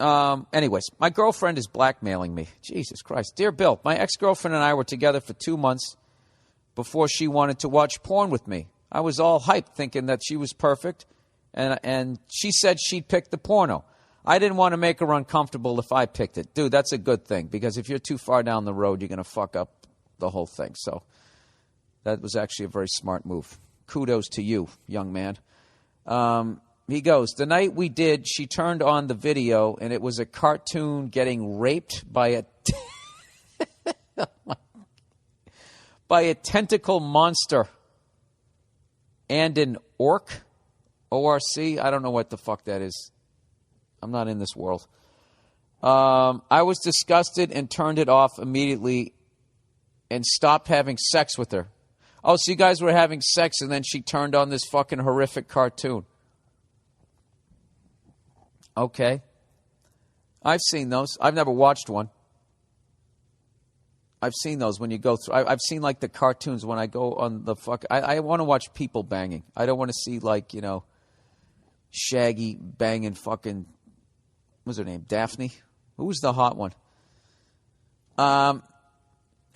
Anyways, my girlfriend is blackmailing me. Jesus Christ. Dear Bill, my ex-girlfriend and I were together for 2 months before she wanted to watch porn with me. I was all hyped thinking that she was perfect, and she said she'd pick the porno. I didn't want to make her uncomfortable if I picked it. Dude, that's a good thing, because if you're too far down the road, you're going to fuck up the whole thing. So that was actually a very smart move. Kudos to you, young man. He goes, the night we did, she turned on the video, and it was a cartoon getting raped by a by a tentacle monster and an orc, O-R-C. I don't know what the fuck that is. I'm not in this world. I was disgusted and turned it off immediately and stopped having sex with her. Oh, so you guys were having sex, and then she turned on this fucking horrific cartoon. Okay. I've seen those. I've never watched one. I've seen those when you go through. I've seen, like, the cartoons when I go on the fuck. I want to watch people banging. I don't want to see, like, you know, Shaggy banging fucking, what's her name, Daphne? Who was the hot one?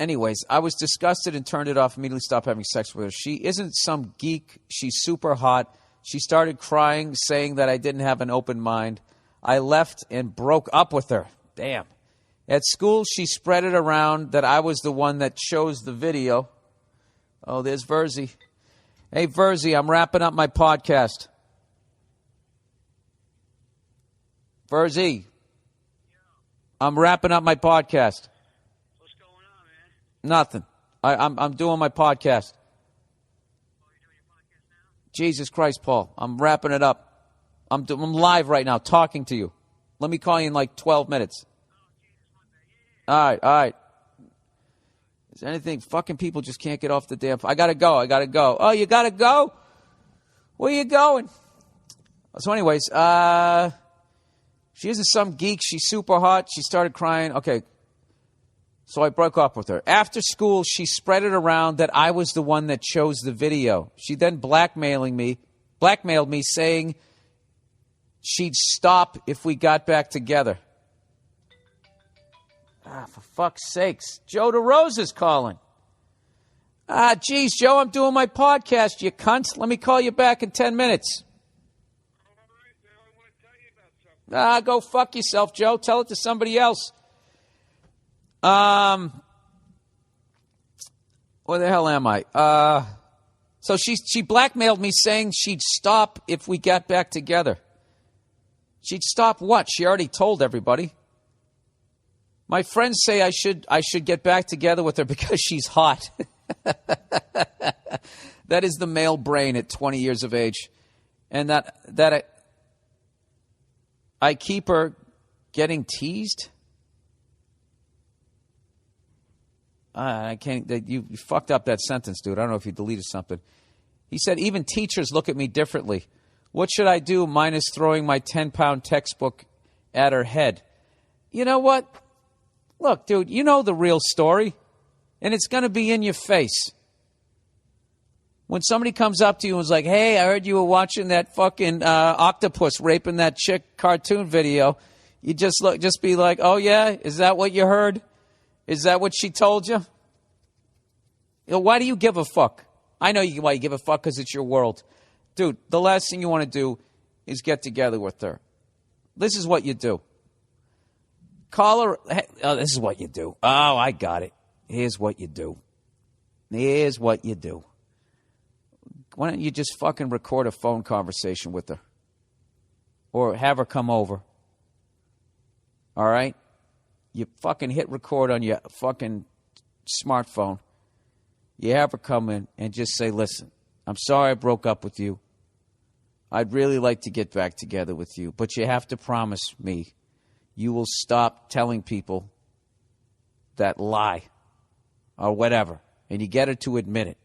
Anyways, I was disgusted and turned it off, immediately stopped having sex with her. She isn't some geek. She's super hot. She started crying, saying that I didn't have an open mind. I left and broke up with her. Damn. At school, she spread it around that I was the one that chose the video. Oh, there's Verzi. Hey, Verzi, I'm wrapping up my podcast. Verzi, I'm wrapping up my podcast. What's going on, man? Nothing. I'm doing my podcast. Oh, you're doing your podcast now? Jesus Christ, Paul. I'm wrapping it up. I'm live right now talking to you. Let me call you in like 12 minutes. All right. Is there anything? Fucking people just can't get off the damn. I gotta go. Oh, you gotta go? Where you going? So, anyways, she isn't some geek. She's super hot. She started crying. Okay. So I broke up with her. After school, she spread it around that I was the one that chose the video. She then blackmailed me, saying she'd stop if we got back together. For fuck's sakes. Joe DeRosa's calling. Geez, Joe, I'm doing my podcast, you cunt. Let me call you back in 10 minutes. All right, now I want to tell you about something. Go fuck yourself, Joe. Tell it to somebody else. Where the hell am I? So she blackmailed me saying she'd stop if we got back together. She'd stop what? She already told everybody. My friends say I should get back together with her because she's hot. That is the male brain at 20 years of age. And that I keep her getting teased. I can't. You fucked up that sentence, dude. I don't know if you deleted something. He said, even teachers look at me differently. What should I do minus throwing my 10-pound textbook at her head? You know what? Look, dude, you know the real story, and it's going to be in your face. When somebody comes up to you and is like, hey, I heard you were watching that fucking octopus raping that chick cartoon video, you just be like, oh, yeah? Is that what you heard? Is that what she told you? You know, why do you give a fuck? I know why you give a fuck, because it's your world. Dude, the last thing you want to do is get together with her. This is what you do. Call her. Hey, this is what you do. Oh, I got it. Here's what you do. Why don't you just fucking record a phone conversation with her? Or have her come over. All right? You fucking hit record on your fucking smartphone. You have her come in and just say, listen, I'm sorry I broke up with you. I'd really like to get back together with you, but you have to promise me you will stop telling people that lie or whatever. And you get her to admit it.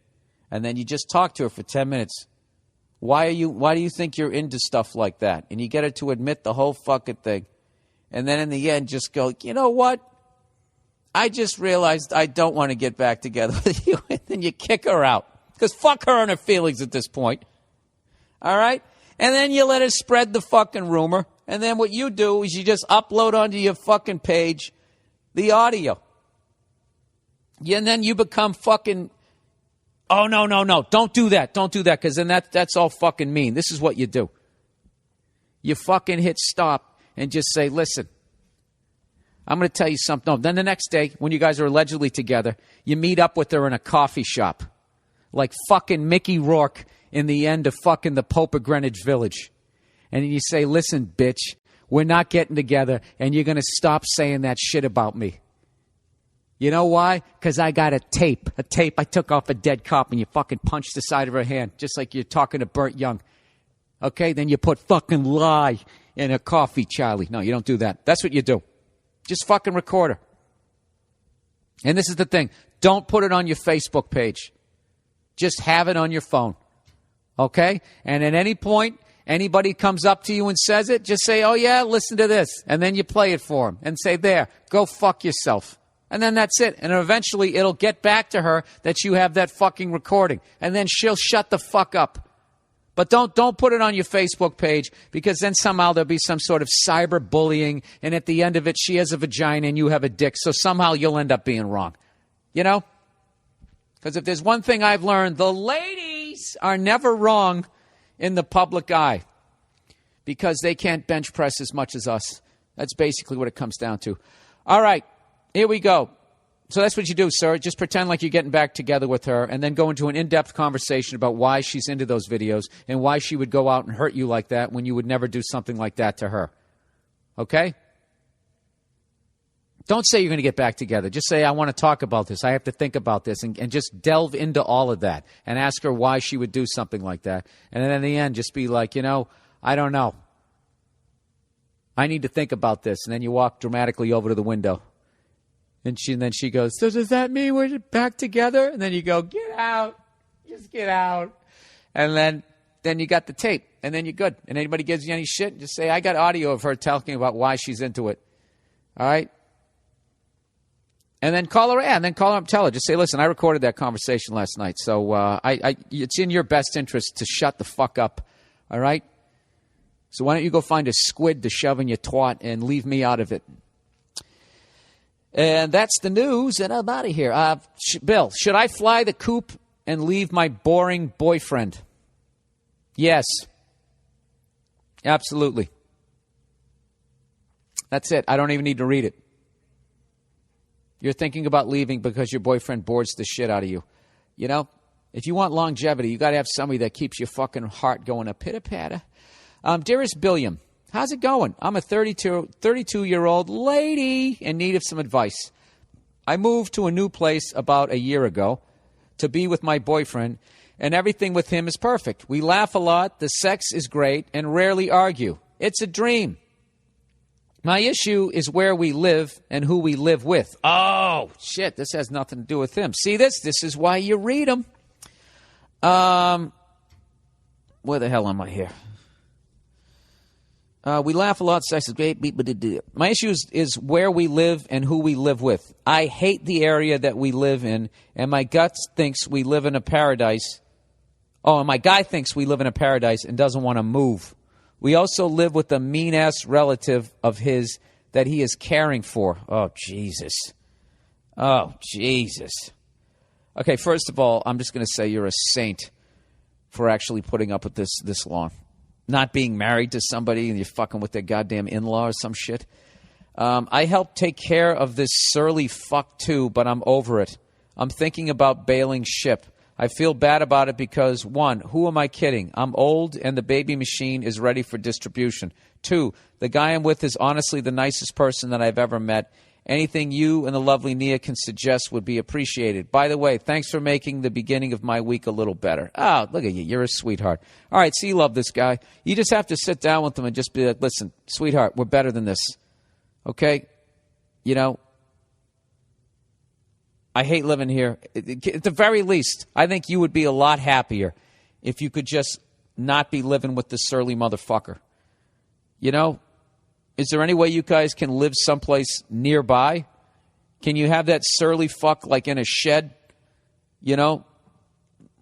And then you just talk to her for 10 minutes. Why do you think you're into stuff like that? And you get her to admit the whole fucking thing. And then in the end, just go, you know what? I just realized I don't want to get back together with you. And then you kick her out. Because fuck her and her feelings at this point. All right? And then you let her spread the fucking rumor. And then what you do is you just upload onto your fucking page the audio. Yeah, and then you become fucking, oh, no. Don't do that. Don't do that, because then that's all fucking mean. This is what you do. You fucking hit stop and just say, listen, I'm going to tell you something. No, then the next day, when you guys are allegedly together, you meet up with her in a coffee shop. Like fucking Mickey Rourke in the end of fucking the Pope of Greenwich Village. And you say, listen, bitch, we're not getting together, and you're going to stop saying that shit about me. You know why? Because I got a tape I took off a dead cop, and you fucking punched the side of her hand, just like you're talking to Burt Young. Okay, then you put fucking lie in a coffee, Charlie. No, you don't do that. That's what you do. Just fucking record her. And this is the thing. Don't put it on your Facebook page. Just have it on your phone. Okay? And at any point, anybody comes up to you and says it, just say, oh yeah, listen to this. And then you play it for them. And say, there, go fuck yourself. And then that's it. And eventually it'll get back to her that you have that fucking recording. And then she'll shut the fuck up. But don't put it on your Facebook page, because then somehow there'll be some sort of cyberbullying, and at the end of it, she has a vagina and you have a dick, so somehow you'll end up being wrong. You know? Because if there's one thing I've learned, the ladies are never wrong in the public eye, because they can't bench press as much as us. That's basically what it comes down to. All right, here we go. So that's what you do, sir. Just pretend like you're getting back together with her, and then go into an in-depth conversation about why she's into those videos and why she would go out and hurt you like that when you would never do something like that to her. Okay? Don't say you're going to get back together. Just say, I want to talk about this. I have to think about this, and just delve into all of that and ask her why she would do something like that. And then in the end, just be like, I don't know. I need to think about this. And then you walk dramatically over to the window. And then she goes, so does that mean we're back together? And then you go, get out. Just get out. And then you got the tape. And then you're good. And anybody gives you any shit, just say, I got audio of her talking about why she's into it. All right? And then call her and tell her. Just say, listen, I recorded that conversation last night. So it's in your best interest to shut the fuck up. All right? So why don't you go find a squid to shove in your twat and leave me out of it? And that's the news, and I'm out of here. Bill, should I fly the coop and leave my boring boyfriend? Yes. Absolutely. That's it. I don't even need to read it. You're thinking about leaving because your boyfriend bores the shit out of you. If you want longevity, you got to have somebody that keeps your fucking heart going a pitter-patter. Dearest Billiam, how's it going? I'm a 32-year-old lady in need of some advice. I moved to a new place about a year ago to be with my boyfriend, and everything with him is perfect. We laugh a lot, the sex is great, and rarely argue. It's a dream. My issue is where we live and who we live with. Oh, shit, this has nothing to do with him. See this? This is why you read them. Where the hell am I here? We laugh a lot. Sex is great. My issue is where we live and who we live with. I hate the area that we live in, and my gut thinks we live in a paradise. Oh, and my guy thinks we live in a paradise and doesn't want to move. We also live with a mean-ass relative of his that he is caring for. Oh, Jesus. Oh, Jesus. Okay, first of all, I'm just going to say you're a saint for actually putting up with this long. Not being married to somebody and you're fucking with their goddamn in-law or some shit. I helped take care of this surly fuck too, but I'm over it. I'm thinking about bailing ship. I feel bad about it because, 1, who am I kidding? I'm old and the baby machine is ready for distribution. 2, the guy I'm with is honestly the nicest person that I've ever met. Anything you and the lovely Nia can suggest would be appreciated. By the way, thanks for making the beginning of my week a little better. Oh, look at you. You're a sweetheart. All right, so you love this guy. You just have to sit down with him and just be like, listen, sweetheart, we're better than this. Okay? I hate living here. At the very least, I think you would be a lot happier if you could just not be living with this surly motherfucker. Is there any way you guys can live someplace nearby? Can you have that surly fuck like in a shed?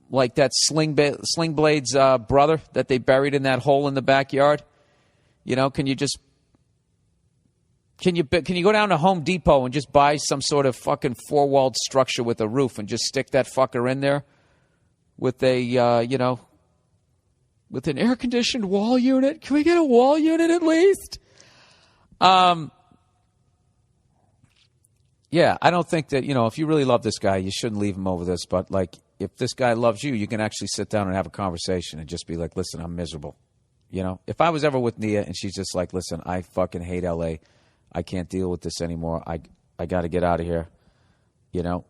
Like that Sling Blade's brother that they buried in that hole in the backyard? Can you go down to Home Depot and just buy some sort of fucking four-walled structure with a roof and just stick that fucker in there with a, with an air-conditioned wall unit? Can we get a wall unit at least? Yeah, I don't think that, if you really love this guy, you shouldn't leave him over this. But, if this guy loves you, you can actually sit down and have a conversation and just be like, listen, I'm miserable. If I was ever with Nia and she's just like, listen, I fucking hate L.A., I can't deal with this anymore. I got to get out of here. Now,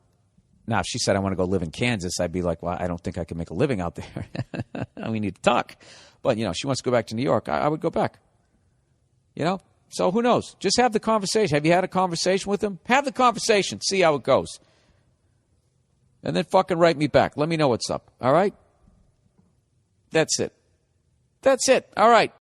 if she said I want to go live in Kansas, I'd be like, well, I don't think I can make a living out there. We need to talk. But, she wants to go back to New York. I would go back. So who knows? Just have the conversation. Have you had a conversation with him? Have the conversation. See how it goes. And then fucking write me back. Let me know what's up. All right? That's it. All right.